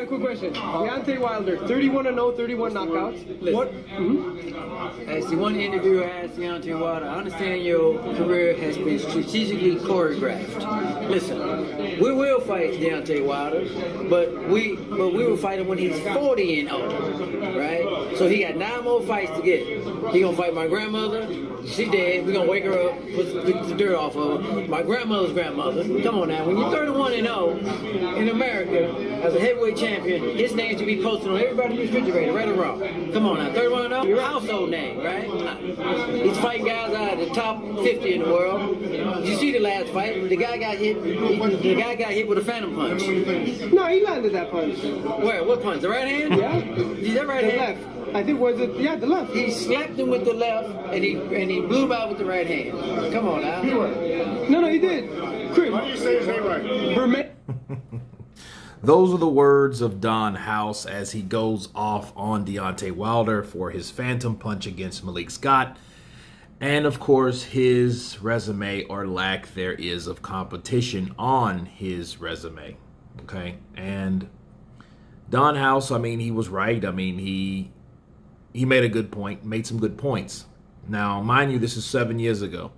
quick question. Deontay Wilder, 31-0, 31 knockouts. Listen. What? As the one interviewer asked Deontay Wilder, I understand your career has been strategically choreographed. Listen, we will fight Deontay Wilder, but we will fight him when he's 40-0, right? So he got 9 more fights to get. He gonna fight my grandmother. She dead. We gonna wake her up, put the dirt off of her. My grandmother's grandmother. Come on now, when you're 31-0 in America as a heavyweight champion, his name should be posted on everybody's refrigerator, right or wrong. Come on now, 31-0, your household name, right? He's fighting guys out of the top 50 in the world. You see the last fight? The guy got hit. The guy got hit with a phantom punch. No, he landed that punch. Where? What punch? The right hand? Yeah. Is that right hand? Left. I think was it? Yeah, the left. He slapped him with the left, and he blew him out with the right hand. Come on now. No, he did. Chris. Why do you say his name right? Those are the words of Don House as he goes off on Deontay Wilder for his phantom punch against Malik Scott. And of course, his resume or lack there is of competition on his resume. Okay. And Don House, I mean, he was right. I mean, he made a good point, made some good points. Now, mind you, this is 7 years ago.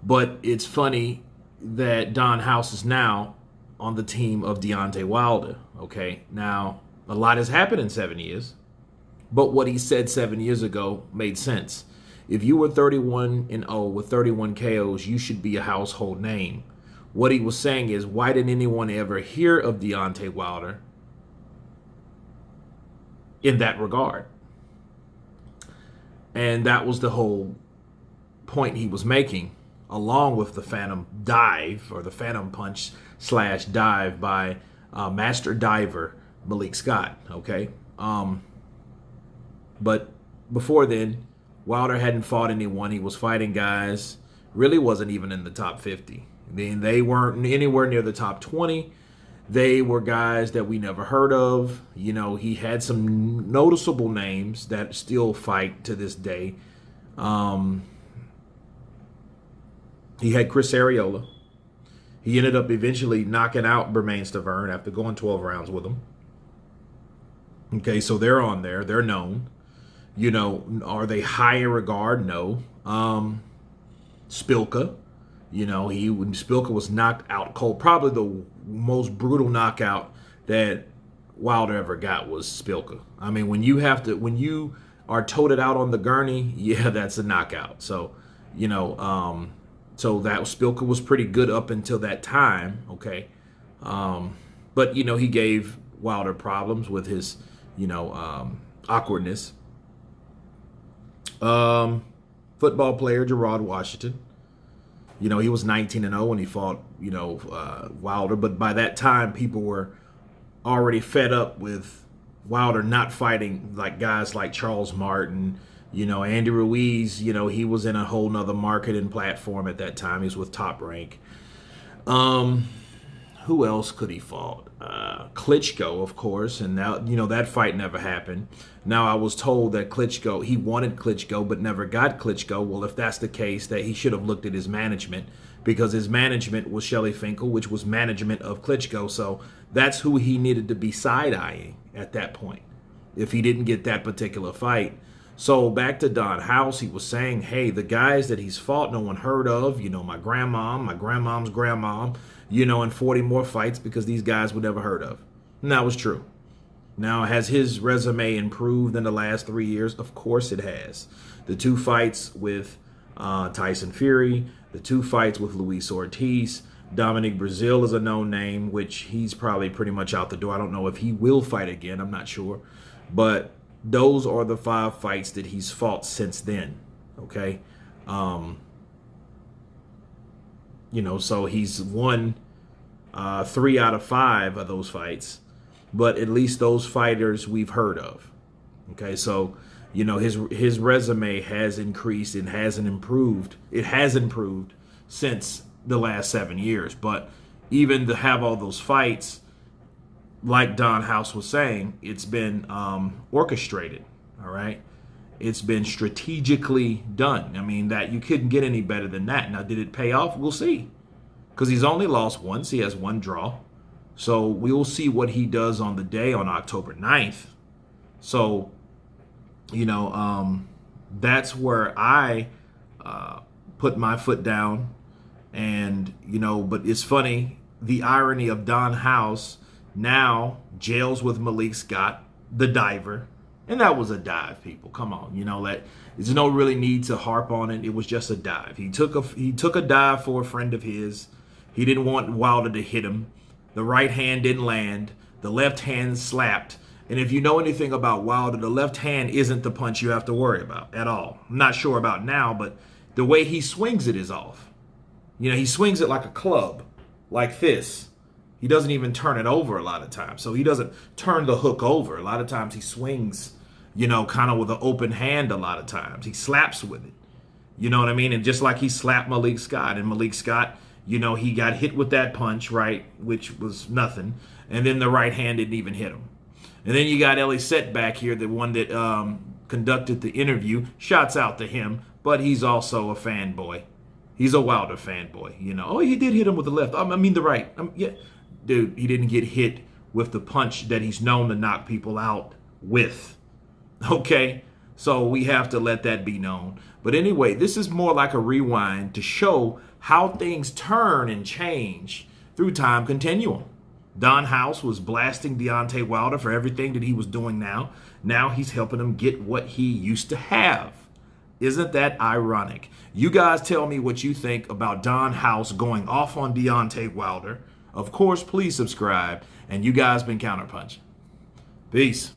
But it's funny that Don House is now on the team of Deontay Wilder. Okay, now, a lot has happened in 7 years. But what he said 7 years ago made sense. If you were 31-0 with 31 KOs, you should be a household name. What he was saying is, why didn't anyone ever hear of Deontay Wilder in that regard? And that was the whole point he was making, along with the phantom dive or the phantom punch / dive by master diver Malik Scott. Okay. But before then, Wilder hadn't fought anyone. He was fighting guys, really wasn't even in the top 50. They weren't anywhere near the top 20. They were guys that we never heard of. You know, he had some noticeable names that still fight to this day. He had Chris Arreola. He ended up eventually knocking out Bermane Stavern after going 12 rounds with him. Okay, so they're on there. They're known. You know, are they high in regard? No. Spilka. You know, when Spilka was knocked out cold, probably the most brutal knockout that Wilder ever got was Spilka. I mean, when you are toted out on the gurney, yeah, that's a knockout. So, you know, so that Spilka was pretty good up until that time. Okay. But, you know, he gave Wilder problems with his, you know, awkwardness. Football player Gerard Washington. You know, he was 19-0 when he fought, you know, Wilder. But by that time, people were already fed up with Wilder not fighting like guys like Charles Martin. You know, Andy Ruiz, you know, he was in a whole nother market and platform at that time. He was with Top Rank. Who else could he fought? Klitschko, of course. And now, you know, that fight never happened. Now, I was told that Klitschko, he wanted Klitschko, but never got Klitschko. Well, if that's the case, that he should have looked at his management, because his management was Shelley Finkel, which was management of Klitschko. So that's who he needed to be side-eyeing at that point, if he didn't get that particular fight. So back to Don House, he was saying, hey, the guys that he's fought, no one heard of, you know, my grandmom, my grandmom's grandmom, you know, and 40 more fights because these guys were never heard of. And that was true. Now, has his resume improved in the last 3 years? Of course it has. The 2 fights with Tyson Fury, the 2 fights with Luis Ortiz, Dominic Brazil is a known name, which he's probably pretty much out the door. I don't know if he will fight again. I'm not sure. But those are the 5 fights that he's fought since then. Okay. You know, so he's won 3 out of 5 of those fights, but at least those fighters we've heard of. Okay, so, you know, his resume has increased and hasn't improved. It has improved since the last 7 years, but even to have all those fights, like Don House was saying, it's been orchestrated. All right. It's been strategically done. I mean, that you couldn't get any better than that. Now, did it pay off? We'll see. Because he's only lost once. He has 1 draw. So we will see what he does on the day on October 9th. So, that's where I put my foot down. And, but it's funny, the irony of Don House now jails with Malik Scott, the diver. And that was a dive, people. Come on, there's no really need to harp on it. It was just a dive. He took a dive for a friend of his. He didn't want Wilder to hit him. The right hand didn't land. The left hand slapped. And if you know anything about Wilder, the left hand isn't the punch you have to worry about at all. I'm not sure about now, but the way he swings it is off. He swings it like a club, like this. He doesn't even turn it over a lot of times. So he doesn't turn the hook over. A lot of times he swings, kind of with an open hand a lot of times. He slaps with it. You know what I mean? And just like he slapped Malik Scott. And Malik Scott, he got hit with that punch, right, which was nothing. And then the right hand didn't even hit him. And then you got Ellie Set back here, the one that conducted the interview. Shouts out to him, but he's also a fanboy. He's a Wilder fanboy, Oh, he did hit him with the left. I mean the right. Yeah, dude, he didn't get hit with the punch that he's known to knock people out with. Okay, so we have to let that be known. But anyway, this is more like a rewind to show how things turn and change through time continuum. Don House was blasting Deontay Wilder for everything that he was doing now. Now he's helping him get what he used to have. Isn't that ironic? You guys tell me what you think about Don House going off on Deontay Wilder. Of course, please subscribe. And you guys been counterpunching. Peace.